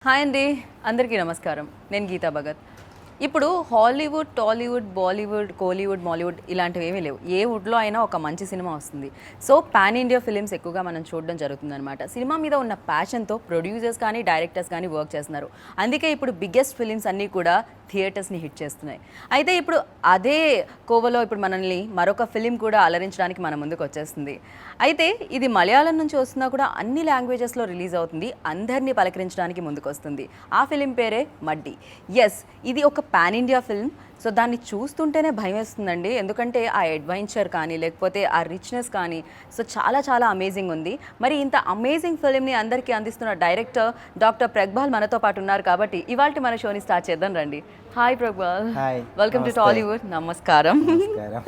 Hi అండి, అందరికీ నమస్కారం. నేను గీతా భగత్. ఇప్పుడు హాలీవుడ్, టాలీవుడ్, బాలీవుడ్, కోలీవుడ్, మాలీవుడ్ ఇలాంటివి ఏమీ లేవు. ఏ వుడ్లో అయినా ఒక మంచి సినిమా వస్తుంది. సో పాన్ ఇండియా ఫిలిమ్స్ ఎక్కువగా మనం చూడడం జరుగుతుందన్నమాట. సినిమా మీద ఉన్న ప్యాషన్తో ప్రొడ్యూసర్స్ కానీ డైరెక్టర్స్ కానీ వర్క్ చేస్తున్నారు. అందుకే ఇప్పుడు బిగ్గెస్ట్ ఫిలిమ్స్ అన్నీ కూడా థియేటర్స్ని హిట్ చేస్తున్నాయి. అయితే ఇప్పుడు అదే కోవలో ఇప్పుడు మనల్ని మరొక ఫిలిం కూడా అలరించడానికి మన ముందుకు వచ్చేస్తుంది. అయితే ఇది మలయాళం నుంచి వస్తున్నా కూడా అన్ని లాంగ్వేజెస్లో రిలీజ్ అవుతుంది. అందరినీ పలకరించడానికి ముందుకు వస్తుంది. ఆ ఫిలిం పేరే మడ్డి. ఎస్, ఇది ఒక పాన్ ఇండియా ఫిల్మ్. సో దాన్ని చూస్తుంటేనే భయం వేస్తుందండి. ఎందుకంటే ఆ అడ్వెంచర్ కానీ లేకపోతే ఆ రిచ్నెస్ కానీ సో చాలా చాలా అమేజింగ్ ఉంది. మరి ఇంత అమేజింగ్ ఫిల్మ్ని అందరికీ అందిస్తున్న డైరెక్టర్ డాక్టర్ ప్రగ్బాల్ మనతో పాటు ఉన్నారు. కాబట్టి ఇవాళ మన షోని స్టార్ట్ చేద్దాం రండి. Hi Pragbal. Hi. Welcome to Tollywood. నమస్కారం. నమస్కారం.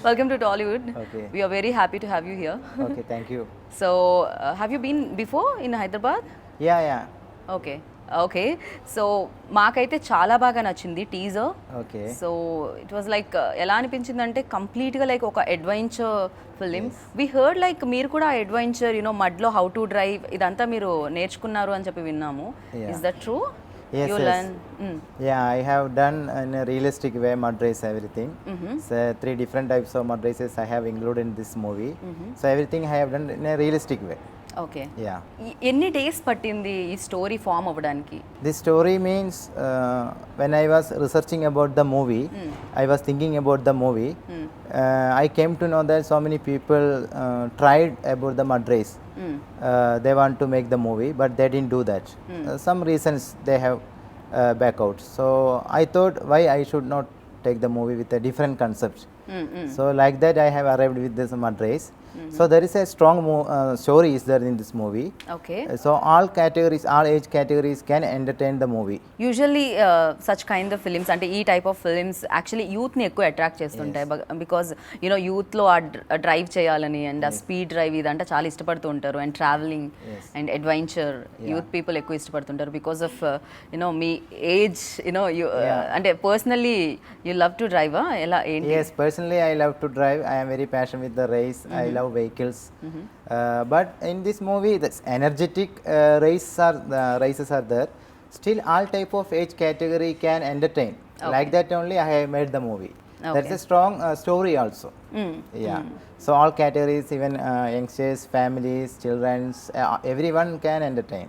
Welcome to Tollywood. Okay. We are very happy to have you here. Okay, thank you. So, have you been before in Hyderabad? Yeah. Okay. So మాకైతే చాలా బాగా నచ్చింది teaser. Okay. So it was like ఎలా అనిపించిందంటే కంప్లీట్గా like ఒక adventure film. We heard like మీరు కూడా అడ్వెంచర్ మడ్లో హౌ టు డ్రైవ్ ఇదంతా మీరు నేర్చుకున్నారు అని చెప్పి విన్నాము. Yeah. Is that true? Yes. Yeah, I have done in a realistic way mud race everything. So 3 different types of mud races I have included in this movie. So everything I have done in a realistic way. Okay. Yeah. ఎన్ని days పట్టింది ఈ story form అవ్వడానికి? This story means when I was researching about the movie, I was thinking about the movie. I came to know that so many people tried about the mud race. They want to make the movie, but they didn't do that. Some reasons they have back out. So I thought why I should not take the movie with a different concept. So like that I have arrived with this mud race. So there is a strong story is there in this movie. Okay. So all age categories can entertain the movie. Usually such kind of films అంటే ఈ type of films actually యూత్ని ఎక్కువ attract చేస్తుంటాయి. Because యూత్లో ఆ drive చేయాలని and ఆ speed drive ఇదంటే చాలా ఇష్టపడుతూ ఉంటారు. And travelling and adventure youth people ఎక్కువ ఇష్టపడుతుంటారు బికాస్ ఆఫ్ మీ ఏజ్ అంటే personally you love to drive ఎలా ఏంటి? Yes, personally I love to drive. I am very passionate with the race. I love vehicles. But in this movie, the energetic races are there. Still, all type of age category can entertain. Okay. Like that only I have made the movie. Okay. That's a strong story also. Yeah. So all categories, even youngsters, families, childrens, everyone can entertain.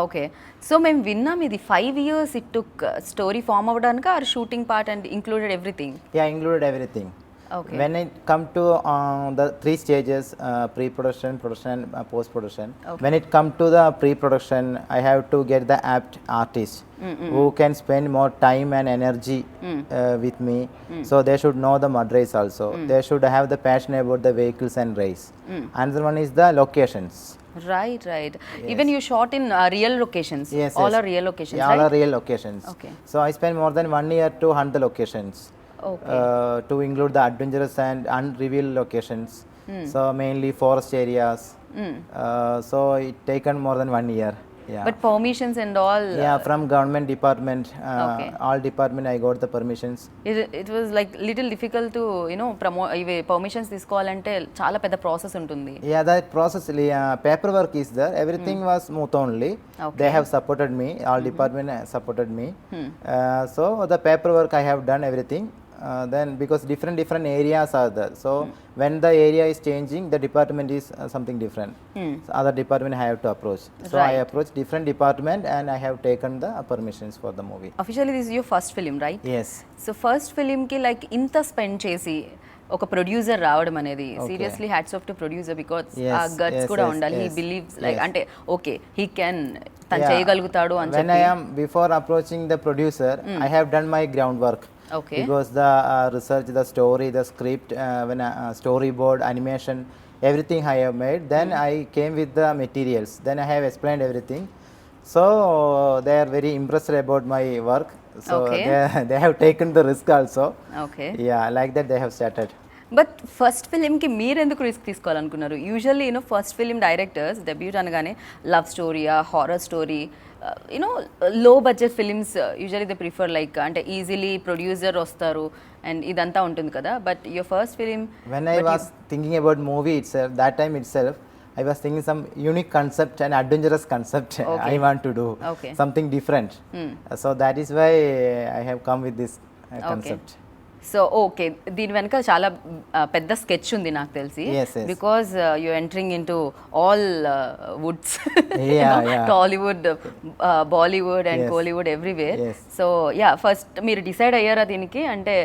Okay. So మేము విన్నాం ఇది 5 years it took story form అవ్వడానికి or shooting part and included everything? Yeah, included everything. Okay. When it come to the 3 stages, pre-production, production, post-production. Okay. When it come to the pre-production, I have to get the apt artist who can spend more time and energy with me. So they should know the mud race also. They should have the passion about the vehicles and race. Another one is the locations. Right. Even you shot in real locations. Yes, all yes. are real locations, Yeah, all right? are real locations. Okay. So I spent more than 1 year to hunt the locations. Okay. To include the adventurous and unrevealed locations. So mainly forest areas. So it taken more than 1 year. Yeah. But permissions and all. Yeah, from government department, Okay. all department I got the permissions. It was like little difficult to promote ఇవి permissions తీసుకోవాలంటే చాలా పెద్ద process ఉంటుంది. Yeah, that process, paperwork is there. Everything was smooth only. Okay. They have supported me. All department supported me. So the paperwork I have done everything. Then because different areas are there. So when the area is changing, the department is something different. So other department I have to approach. So I Right. approach different department and I have taken the permissions for the movie. Officially this your first film, right? Yes. So first ఫిలింకి like ఇంత spend చేసి ఒక producer రావడం అనేది seriously hats off to producer because Yes, ఆ guts yes, కూడా yes, ఉండాలి. He yes, believes like yes. అంటే ఓకే హీ కెన్ తను Yeah. చేయగలుగుతాడు అని When I చెప్పి. am before approaching the producer, I have done my groundwork. Okay. Because the research, the story, the script, when storyboard, animation, everything I have made. Then I came with the materials. Then I have explained everything. So they are very impressed about my work. So Okay. they have taken the risk also. Okay. Yeah, like that they have started. But first ఫిలింకి మీరు ఎందుకు risk తీసుకోవాలనుకున్నారు? Usually first film directors debut అనగానే love స్టోరీయా, horror story, low budget films usually they prefer like అంటే easily producer వస్తారు and ఇదంతా ఉంటుంది కదా. But your first film, When I was thinking about movie itself, that time itself, I was thinking some unique concept and adventurous concept Okay. I want to do. Okay. Something different. So that is why I have come with this concept. So okay దీని వెనక చాలా పెద్ద sketch ఉంది నాకు తెలిసి Yes, yes. Because you entering in to all Woods Yeah. Tollywood Bollywood and Yes. Kollywood everywhere Yes. So yeah first మీరు decide అయ్యారా దీనికి అంటే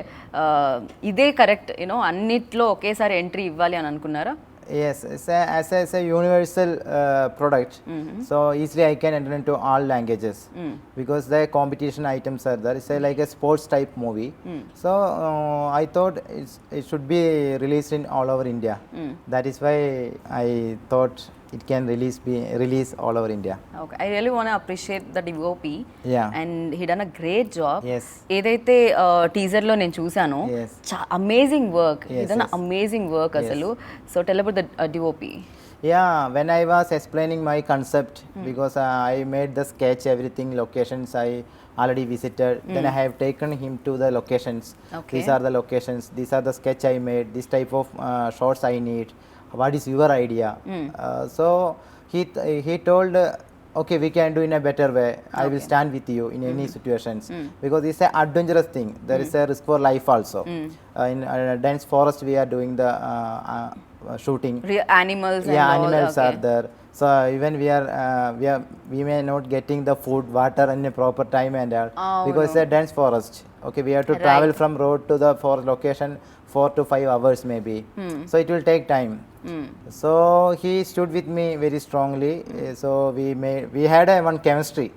ఇదే కరెక్ట్ యూనో అన్నిట్లో ఒకేసారి ఎంట్రీ ఇవ్వాలి అని అనుకున్నారా? Yes, it's a universal product. So easily I can enter into all languages because the competition items are there. It's like a sports type movie. So I thought it should be released in all over India. That is why I thought it can release all over India. Okay I really want appreciate the DOP Yeah. And he done a great job. Yes. ఏదైతే teaser లో నేను చూసానో Yes. Amazing work, he Yes, done yes. Amazing work అసలు. So tell about the DOP. Yeah, when I was explaining my concept, because I made the sketch, everything, locations I already visited. Then I have taken him to the locations. Okay. These are the locations. These are the sketch I made. This type of shots I need. What is your idea? So he told. Okay, we can do in a better way. I will stand with you in any situations because it's an adventurous thing. There is a risk for life also. In dense forest, we are doing the shooting. Animals and Yeah, all, animals okay. are there. So even we may not getting the food, water in a proper time and all Oh, because it's a dense forest. Okay, we have to travel from road to the forest location 4 to 5 hours maybe. So it will take time. So he stood with me very strongly. So we had one chemistry.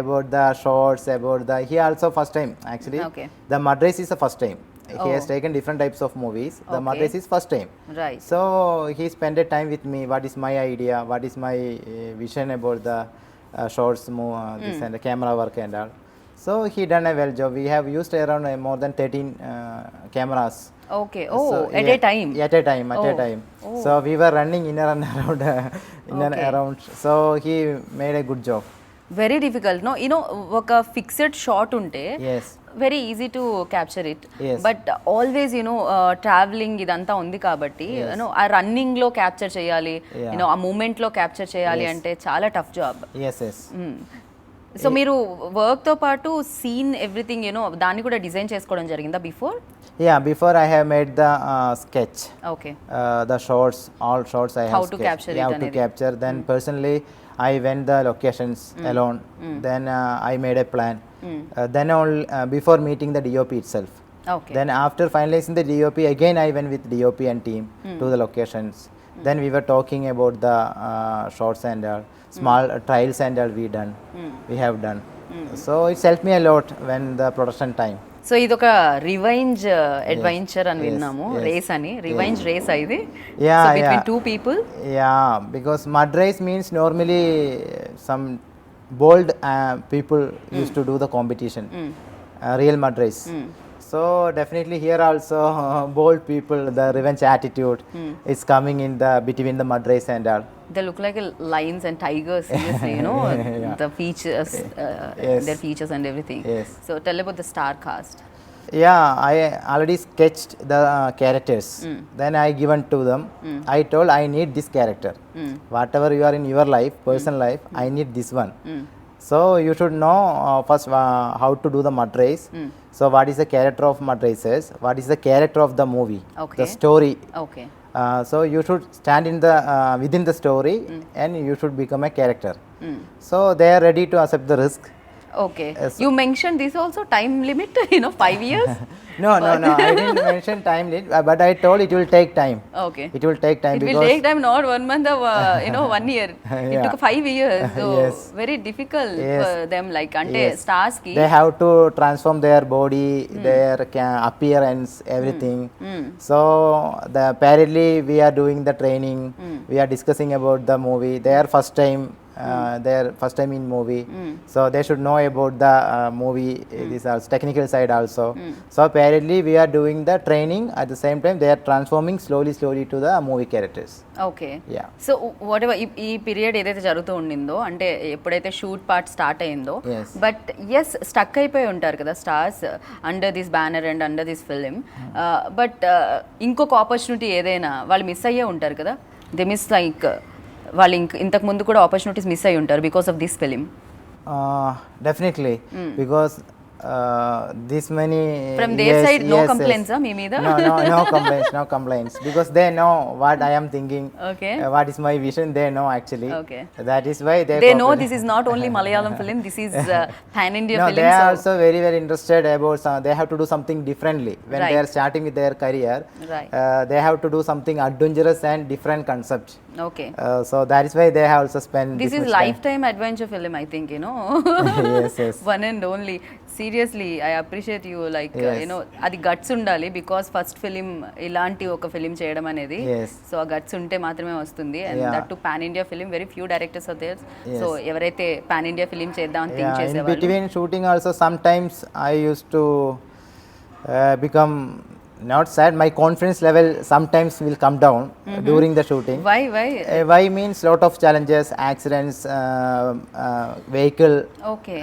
About the shots, about the he also first time actually. Okay. The Madras is the first time. He has Oh. taken different types of movies. The Okay. Madras is first time. Right. So he spent a time with me. What is my idea? What is my vision about the shots, this and the camera work and all. So he done a well job. We have used around more than 13 cameras. Okay. So, At a time. At a time. At a Oh. time. So we were running in and around, and Okay. around. So he made a good job. Very difficult no you know ఒక fixed shot ఉంటే Yes. Very easy to capture it. Yes. But always you know travelling ఇదంతా ఉంది కాబట్టి you know ఆ running లో capture చేయాలి, Yeah. You know ఆ moment లో క్యాప్చర్ చేయాలి Yes. అంటే చాలా tough job. Yes. Yes. So మీరు వర్క్ తో పాటు సీన్ ఎవ్రీథింగ్ యూనో దాన్ని కూడా డిజైన్ చేసుకోవడం జరిగిందా before? Yeah. Before I have made the sketch. Okay. The shots, all shots I have How to sketched. capture Yeah, it how to అనేది. capture. Then personally, I went the locations alone. Then I made a plan. Then all before meeting the DOP itself. Okay. Then after finalizing the DOP, again I went with DOP and team to the locations. Then we were talking about the shots and small trials and we have done. So it's helped me a lot when the production time. So ఇది ఒక revenge adventure అని Yes. విన్నాము, Yes. Race అని. Revenge race ఇది Yeah, between yeah. Two people. Yeah, because mud race means normally some bold people used to do the competition, real mud race. So definitely here also bold people, the revenge attitude is coming in the between the mud race and all. They look like lions and tigers, seriously, you know, Yeah. the features, Yes. their features and everything. Yes. So tell about the star cast. Yeah, I already sketched the characters. Then I given to them. I told I need this character. Whatever you are in your life, personal life, I need this one. So you should know first how to do the mud race. So what is the character of mud races? What is the character of the movie? Okay. The story. Okay. So you should stand in the within the story and you should become a character. So they are ready to accept the risk. Okay. Yes. You mentioned this also time limit, you know, 5 years. No, I didn't mention time limit, but I told it will take time. Okay. It will take time It will because take time, not 1 month or you know 1 year. It Yeah. took 5 years. So Yes. very difficult Yes. for them. Like ante Yes. stars ki. they have to transform their body, their appearance, everything. So apparently we are doing the training. We are discussing about the movie. Their first time. Their first time in movie, so they should know about the movie. This is technical side also. So apparently we are doing the training at the same time. They are transforming slowly to the movie characters. Okay. Yeah. So what ever ఈ period ఏదైతే జరుగుతూ ఉండిందో అంటే ఎప్పుడైతే shoot part start అయిందో, Yes. But yes stuck అయిపోయి ఉంటారు కదా stars under this banner and under this film. But ఇంకొక ఆపర్చునిటీ ఏదైనా వాళ్ళు మిస్ అయ్యే ఉంటారు కదా. దే మిస్ లైక్ వాళ్ళు ఇంతకు ముందు కూడా ఆపర్చునిటీస్ మిస్ అయి ఉంటారు because of this film. Definitely, because this many From their yes, side, no yes, complaints, yes. huh, me meeda? No complaints, no complaints, because they know what I am thinking. Okay. What is my vision? They know actually. Okay. That is why they. They know cooperate. this is not only Malayalam film, this is pan India No, film. they are So also very interested about. They have to do something differently when Right. they are starting with their career. Right. They have to do something adventurous and different concept. okay. So that is why they have also spent This is much time. lifetime adventure film, I think, you know. Yes, yes. One and only. Seriously, I appreciate you, like, Yes. you know, అది guts ఉండాలి because first film ఇలాంటి ఒక film చేయడం అనేది. Yes. So ఆ guts ఉంటే మాత్రమే వస్తుంది. And Yeah. That to pan India film very few directors are there. Yes. So ఎవరైతే పాన్ ఇండియా ఫిలిం చేద్దాం అని థింక్ Yeah, in చేసేవాళ్ళు. between shooting also sometimes I used to become not sad. My confidence level sometimes will come down during the shooting. Why? Why means lot of challenges, accidents, vehicle, Okay.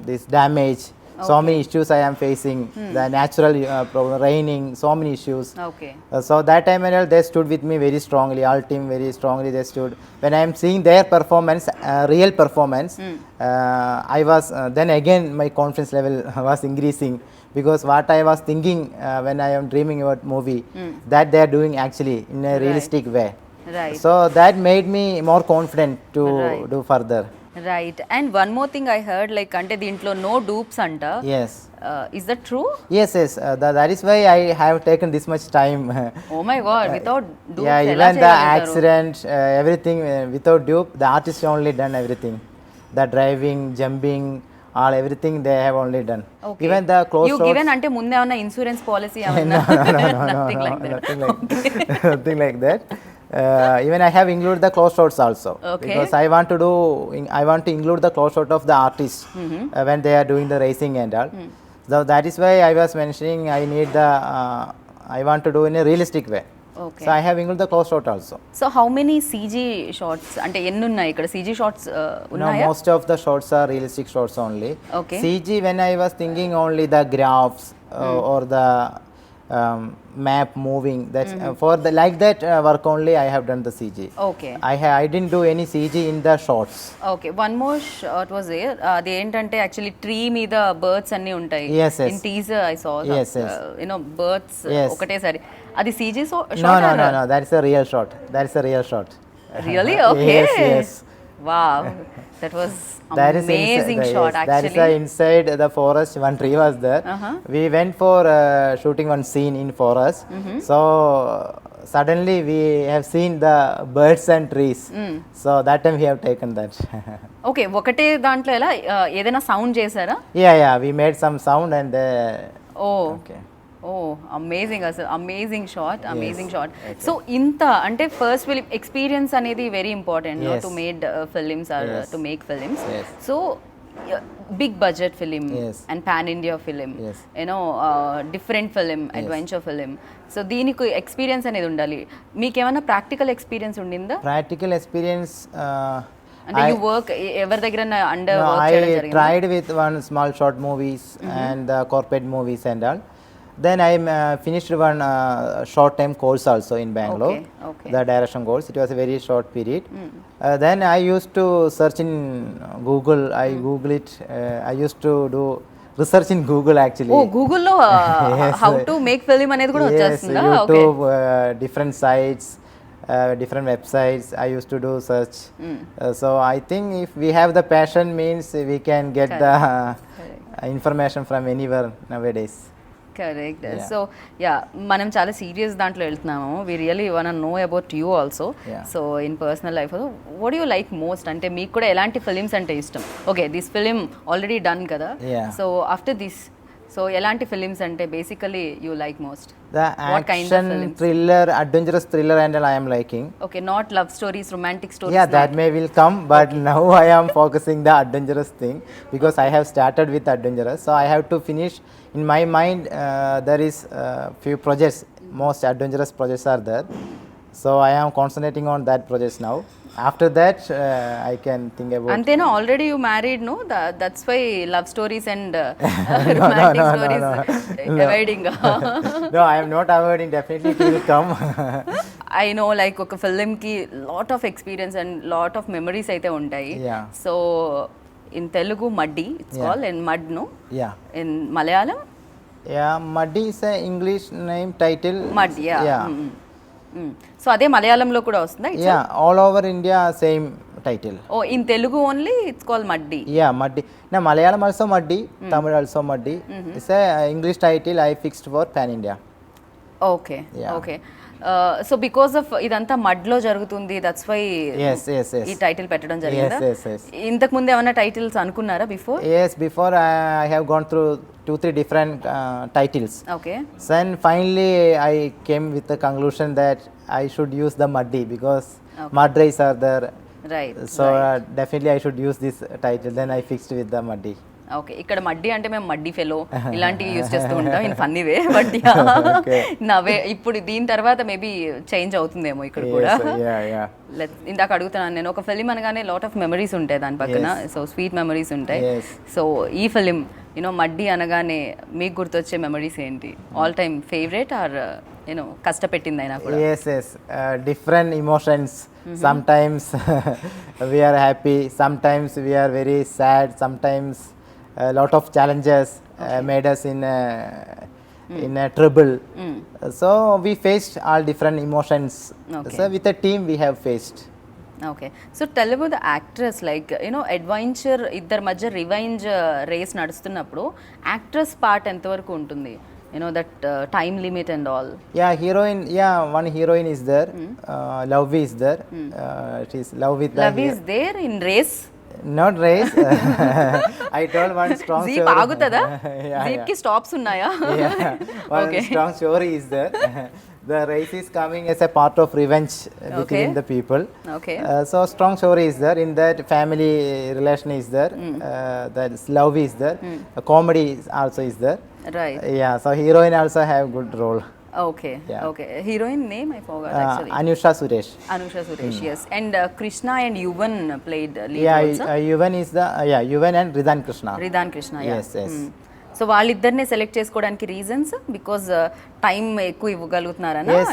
this damage. So many issues I am facing. The natural problem, raining, so many issues. Okay. So that time and all, they stood with me very strongly. All team very strongly they stood. When I am seeing their performance, real performance, I was then again my confidence level was increasing, because what I was thinking when I am dreaming about movie, that they are doing actually in a realistic way. Right. So that made me more confident to Right. do further. Right. And one more thing I heard, like అంటే దీంట్లో no dupes అంట. Yes. Is that true? Yes. That is why I have taken this much time. Oh my god, without dupes Yeah, ఎలా even the చేయగలుగుతారు? accident, everything without dupe, the artist only done everything. The driving, jumping, all everything they have only done. Okay. Even the close You shots. given అంటే ముందే ఏమన్నా insurance policy ఏమన్నా? Nothing like that. Nothing like that. Even I have included the close shots also. Okay. Because I want to include the close shot of the artist when they are doing the racing and all. So that is why I was mentioning I need the I want to do in a realistic way. Okay. So I have included the close shot also. So how many CG shots అంటే ఎన్ని ఉన్నాయి ఇక్కడ? CG shots No, ఉన్నాయా? most of the shots are realistic shots only. Okay. CG, when I was thinking only the graphs or the map moving. That's for the like that work only I have done the CG. Okay. I didn't do any CG in the shots. Okay, one more shot was there. అది ఏంటంటే actually tree మీద birds అన్ని ఉంటాయి. Yes, yes. In teaser I saw Yes, yes. You know birds Yes. ఒకటేసారి. అది CG No, short? no. That is a real shot. That is a real shot. Really? Okay. Yes. Wow, that was That is amazing inside, shot yes, that is actually. inside the forest. One tree was there. We went for shooting one scene in forest. So suddenly we have seen the birds and trees. So that time we have taken that. Okay, ఒకటే దాంట్లో ఎలా ఏదైనా sound చేశారా? Yeah. We made some sound and. Oh Okay. Oh amazing, అసలు amazing shot. So ఇంత అంటే first film experience అనేది very important Yes. To made films are Yes. To make films. Yes. So big budget film Yes. And pan India film, Yes. You know different film, adventure film. So దీనికి experience అనేది ఉండాలి. మీకు ఏమైనా practical experience ఉండిందా? Practical experience. అంటే you work ఎవరి దగ్గర under No, work I చేయడం జరిగింది? tried with one small short movies and corporate movies and all. Then I finished one short time course also in Bangalore. Okay. The direction course. It was a very short period. Then I used to search in Google. I Google it. I used to do research in Google actually. ఓ గూగుల్లో Yes. How to make film అనేది కూడా Yes, వచ్చేస్తుందా? Okay. YouTube, different sites, different websites. I used to do search. So I think if we have the passion, means we can get the information from anywhere nowadays. Correct. Yeah. So yeah, మనం చాలా serious దాంట్లో వెళ్తున్నాము. We really want know about you also. Yeah. So in personal life what you like most? అంటే మీకు కూడా ఎలాంటి films అంటే ఇష్టం? Okay, this film already done కదా. Yeah. So after this, so ఎలాంటి ఫిలిమ్స్ అంటే basically you like most? The What kind of action, films? thriller, adventurous thriller and all I am liking. Okay, not love stories, romantic stories? Yeah, that may will come, but now I am focusing the adventurous thing, because I have started with adventurous. So I have to finish. In my mind, there is few projects. Most adventurous projects are there. So I am concentrating on that projects now. After that, I can think about. అంతేనా? Already you married, no? That's why love stories and romantic stories avoiding. No, I am not avoiding. Definitely, it will come. I know like ఒక ఫిల్మ్కి lot of experience and lot of memories అయితే ఉంటాయి. Yeah. So in Telugu Muddy it's Yeah. Called, in mud no, Yeah. In Malayalam Yeah, Muddy is a English name title. Mud. Yeah. Yeah. సో అదే మలయాళంలో కూడా వస్తుందా? Yeah, all over India same title. Oh in Telugu only it's called Muddy. Yeah, Muddy. Now Malayalam also Muddy, Tamil also Muddy. It's a English title I fixed for Pan India. Okay. Yeah. Okay. So because of ఇదంతా మడ్లో జరుగుతుంది, that's why Yes, yes, ఈ yes. Title పెట్టడం జరిగిందా? Yes, yes, yes. ఇంతకు ముందు ఏమైనా titles అనుకున్నారా before? Yes, before I have gone through 2-3 different titles. Okay. Then finally I came with the conclusion that I should use the Muddy because mud rays are there. Right. So definitely I should use this title. Then I fixed with the Muddy. Okay. ఇక్కడ మడ్డి అంటే మేము మడ్డి fellow ఇలాంటివి use చేస్తూ ఉంటాం in funny way. But Okay. నవే ఇప్పుడు దీని తర్వాత maybe change అవుతుందేమో ఇక్కడ కూడా. Yes, yeah, yeah. ఇందాక అడుగుతున్నాను నేను, ఒక ఫిలిం అనగానే లాట్ ఆఫ్ మెమరీస్ ఉంటాయి దాని పక్కన, సో స్వీట్ మెమరీస్ ఉంటాయి. Yes. సో ఈ ఫిలిం యూనో మడ్డి అనగానే మీకు గుర్తొచ్చే మెమరీస్ ఏంటి? All time favourite or you know కష్టపెట్టింది అయినా కూడా? Yes, yes. Different emotions. Sometimes we are happy. Sometimes we are very sad. Sometimes a lot of challenges made us in a trouble. So we faced all different emotions. Okay. So with a team we have faced. Okay. So tell about the actress, like you know adventure ఇద్దరి మధ్య revenge race నడుస్తున్నప్పుడు actress part ఎంతవరకు ఉంటుంది? You know that time limit and all. Yeah, heroine. Yeah, one heroine is there. Love is there. It is love with the love is there in race? not race. I told one strong jeep story. ఆగుతుందా? Yeah, jeep కి stops ఉన్నాయా? yeah. One Okay. strong story is there. The race is coming as a part of revenge between Okay. the people. Okay. So strong story is there. In that family relation is there. That love is there. Comedy also is there. Right. Yeah. So heroine also have good role. Okay. Yeah. Okay. Heroine name I forgot actually. Anusha Suresh. Anusha Suresh. Yes. And Krishna and Yuvan played lead Yeah, roles. Yuvan is the Yuvan and Ridhan Krishna. Ridhan Krishna. Yes, yes. So వాళ్ళిద్దరినే select చేసుకోవడానికి reasons because time ఎక్కువ ఇవ్వగలుగుతున్నారనా? Yes,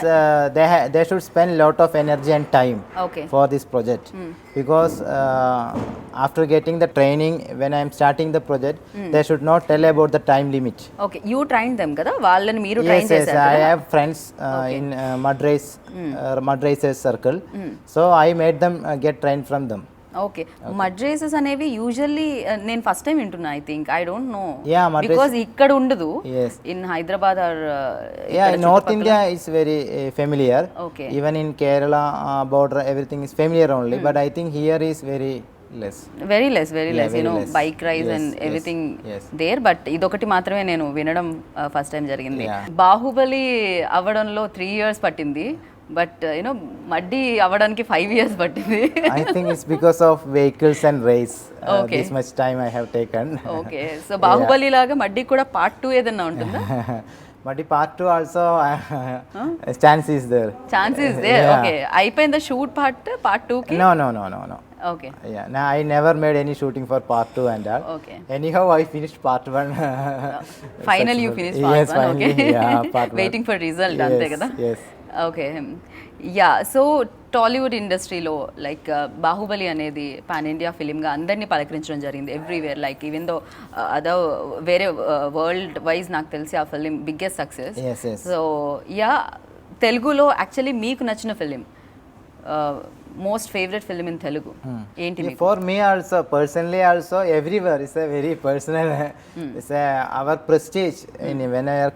they should spend lot of energy and time okay. for this project because after getting the training, when I am starting the project, they should not tell about the time limit. Okay. You train them కదా, వాళ్ళని మీరు Yes, train yes, చేశారు I కదా? have friends in mud racers circle, so I made them get trained from them. Okay. Mud races అనేవి usually నేను first time వింటున్నా. I think I don't know Yeah, mud race- because ఇక్కడ ఉండదు. Yes. In Hyderabad or Yeah, in North India it's very familiar. Okay. Even in Kerala border, everything is familiar only. But I think here is very less. Very less Yeah, you very know less. Bike ride Yes, and yes, everything yes. There. But ఇదొకటి మాత్రమే నేను వినడం first time జరిగింది. Yeah. Baahubali అవ్వడంలో 3 years పట్టింది, but you know Muddy అవ్వడానికి 5 years పట్టింది. I think it's because of vehicles and race. Okay. This much time I have taken. Okay. So Baahubali లాగా మడ్డి కూడా పార్ట్ 2 ఏదన్నా ఉంటుందా? But the part 2 also chance is there. Chances there. Yeah. Okay. అయిపోయిందా shoot part 2 కి? No. Okay. Yeah, no, I never made any shooting for part 2 and all. Okay. Anyhow, I finished part 1. Final you finish part Yes, 1. Okay. finally, yeah, part 1. Waiting for result అంతే కదా? Yes. Okay. Yeah. So Tollywood ఇండస్ట్రీలో like Baahubali అనేది pan India ఫిలింగా అందరినీ పలకరించడం జరిగింది everywhere. Like even though other వేరే world wise నాకు తెలిసి ఆ film biggest success. Yes, yes. So yeah, తెలుగులో యాక్చువల్లీ మీకు నచ్చిన film, most favourite film in Telugu ఏంటి మీకు? For me also, personally also, everywhere is a very personal. It's our prestige. When I are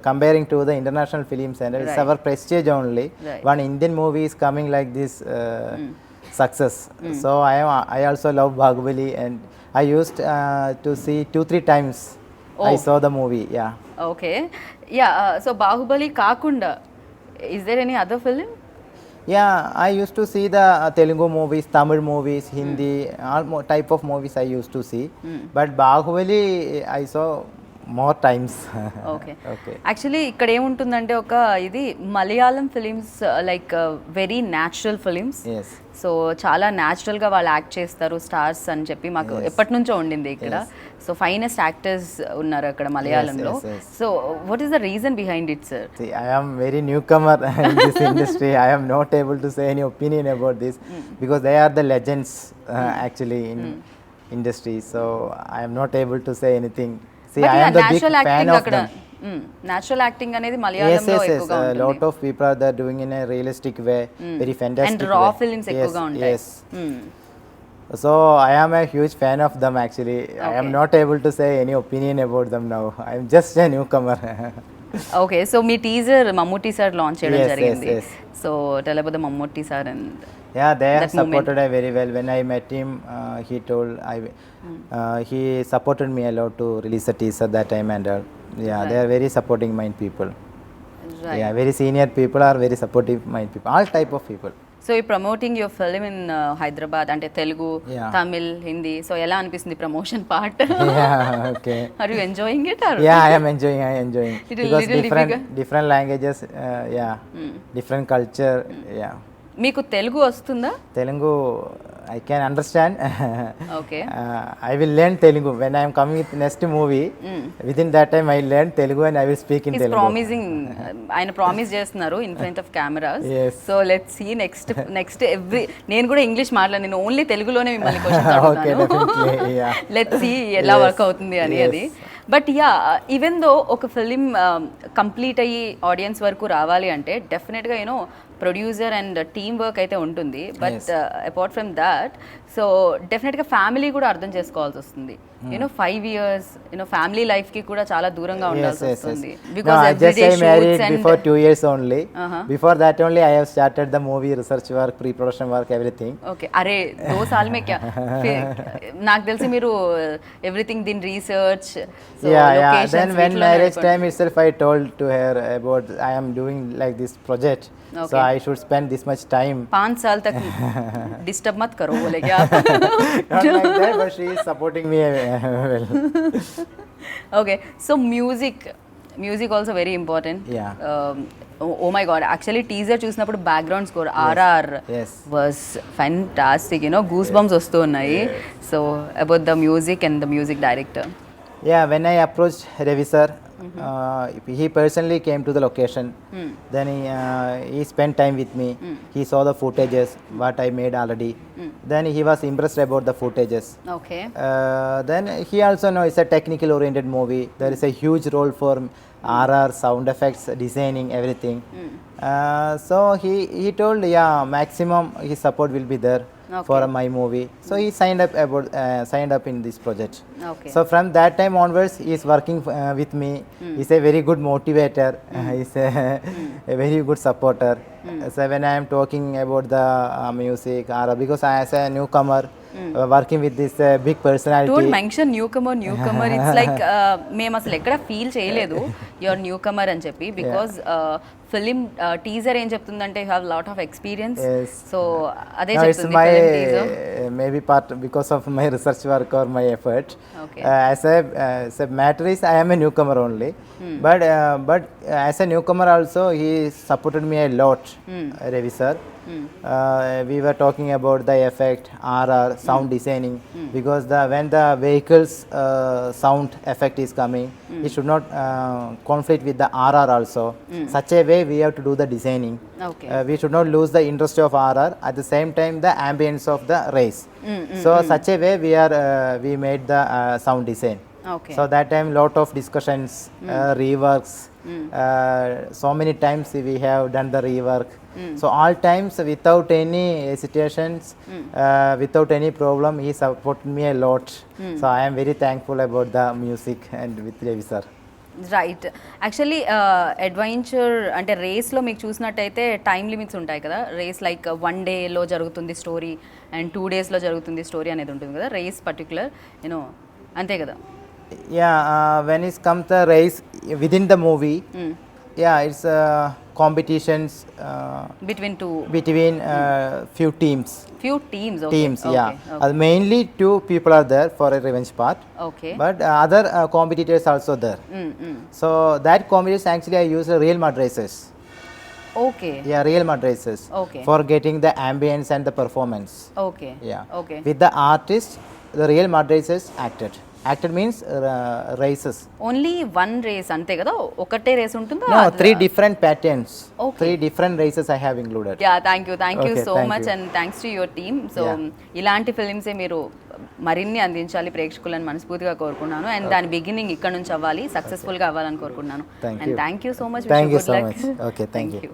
comparing to the international film center, it's Right. our prestige only. Right. One Indian movie is coming like this success. So I also love Bahubali, and I used to see 2-3 times. I saw the movie. Yeah. Okay. Yeah. So Baahubali కాకుండా is there any other film? Yeah, I used to see the Telugu movies, Tamil movies, Hindi, all type of movies I used to see. But Bahubali I saw more times. Okay. Okay. Actually ఇక్కడ ఏముంటుందంటే ఒక ఇది Malayalam films like very natural films. Yes. So చాలా న్యాచురల్గా వాళ్ళు act చేస్తారు stars అని చెప్పి మాకు ఎప్పటి నుంచో ఉండింది ఇక్కడ. సో ఫైనెస్ట్ యాక్టర్స్ ఉన్నారు అక్కడ మలయాళంలో. yes, yes. So what is the reason behind it sir? See, I am very newcomer in this industry. I am not able to say any opinion about this because they are the legends actually in industry. So I am not able to say anything. See, I am the big natural fan acting of అక్కడ them. Natural acting అనేది Yes, మలయాళంలో yes, yes. ఎక్కువగా A ఉంటుంది. lot of people are there doing in a realistic way, very fantastic and రా way. Films Yes, ఎక్కువగా ఉంటాయి. yes. So I am a huge fan of them actually. I am Okay. not able to say any opinion about them now. I am just a newcomer. Okay, so me teaser Mammootty sir launch చేయడం Yes, yes, జరిగింది. yes. So tell about the Mammootty sir and Yeah, they have That moment. supported I very well. When I met him, he told he supported me a lot to release a teaser that time and yeah, they are very supporting mind people. Yeah, very senior people are very supportive mind people. All type of people. So ఈ promoting your film in Hyderabad అంటే Telugu, Yeah. Tamil, Hindi, so ఎలా అనిపిస్తుంది promotion part? Yeah, okay. Are you enjoying it or? Yeah, I am enjoying. I am enjoying It is because little different languages. Yeah, different culture. Yeah, మీకు తెలుగు వస్తుందా? Telugu I can understand. Okay, I will learn Telugu when I am coming with next movie. Within that time I learn Telugu and I will speak in is Telugu. Promising, ఆయన promise చేస్తున్నారు in front of cameras. Yes. So let's see next every, నేను కూడా English మాట్లాడను, నేను only తెలుగులోనే మిమ్మల్ని questions Okay, definitely. Yeah. Let's see ఎలా Yes. Work అవుతుంది అని. Yes. అది బట్ యా, ఈవెన్ దో ఒక ఫిలిం కంప్లీట్ అయ్యి ఆడియన్స్ వరకు రావాలి అంటే డెఫినెట్గా you know producer and team work అయితే ఉంటుంది. But apart from that, so డెఫినెట్గా ఫ్యామిలీ కూడా అర్థం చేసుకోవాల్సి వస్తుంది. యూనో 5 years యూనో ఫ్యామిలీ లైఫ్కి కూడా చాలా దూరంగా ఉండాల్సి Yes, వస్తుంది. yes. No, because I just I married and before 2 years only. Uh-huh. Before that only I have started the movie research work, pre-production work, everything. Okay, అరే 2 సాల్ మే క్యా నాకు తెలిసి మీరు ఎవ్రీథింగ్ దీని research, Yeah. Then when marriage time itself I told to her about I am doing like this project. So Okay. I should spend this much time. 5 साल तक disturb मत करो बोले क्या? Not like that, but she is supporting me well. Okay, so music also very important. Yeah. Oh my God, actually teaser చూసినప్పుడు background score RR Yes. Was fantastic, you know goose bumps వస్తూ ఉన్నాయి. So about the music and the music director. Yeah, when I approached Ravi sir, he personally came to the location. Then he spent time with me. He saw the footages what I made already. Then he was impressed about the footages. Okay, Then he also know it's a technical oriented movie. There is a huge role for RR, sound effects, designing, everything. So he told maximum his support will be there for my movie. So he signed up in this project. Okay, So from that time onwards, he is working with me. He's a very good motivator. He's a very good supporter. So when I am talking about the music, or because I as a newcomer working with this big personality. Don't mention newcomer. It's like మేము అసలు ఎక్కడ feel చేయలేదు your new comer అని చెప్పి, because film teaser ఏం చెప్తుందంటే you have lot of experience. Yes. So అదే No, it's చెప్తుంది my film teaser. maybe part because of my research work or my effort. Okay. As a matter is, I am a newcomer only. But as a newcomer also, he supported me a lot, Ravi sir. We were talking about the effect, RR, sound designing, because when the vehicles sound effect is coming, it should not conflict with the RR also. Such a way we have to do the designing. Okay, We should not lose the interest of RR, at the same time the ambience of the race. So such a way we made the sound design. Okay, So that time lot of discussions, reworks, so many times we have done the rework. So all times without any hesitations, without any problem, he supported me a lot. So I am very thankful about the music and with Ravi sir. Right. Actually adventure అంటే రేస్లో మీకు చూసినట్టయితే time limits ఉంటాయి కదా. Race like 1 డేలో జరుగుతుంది story and 2 డేస్లో జరుగుతుంది స్టోరీ అనేది ఉంటుంది కదా, రేస్ పర్టికులర్ యూనో, అంతే కదా? Yeah, when it comes the race within the movie, it's competitions between between few teams. Few teams. Mainly 2 people are there for a revenge part, okay, but other competitors also there. So that competition actually I use real mud races. Okay, Real mud races. Okay. For getting the ambience and the performance. Okay, okay. With the artist, the real mud races acted. Acted means races. Only one race అంతే కదా, ఒకటే race ఉంటుందా? No, 3 different patterns. Okay. 3 different races I have included. Yeah thank you Okay, so thank much you. And thanks to your team. So Yeah. ఇలాంటి ఫిలిమ్సే మీరు మరిన్ని అందించాలి ప్రేక్షకులను మనస్ఫూర్తిగా కోరుకున్నాను. అండ్ దాని బిగినింగ్ ఇక్కడ నుంచి అవ్వాలి, సక్సెస్ఫుల్గా అవ్వాలని కోరుకున్నాను. Thank and you. Thank you so much. Thank you so much. Okay, thank you.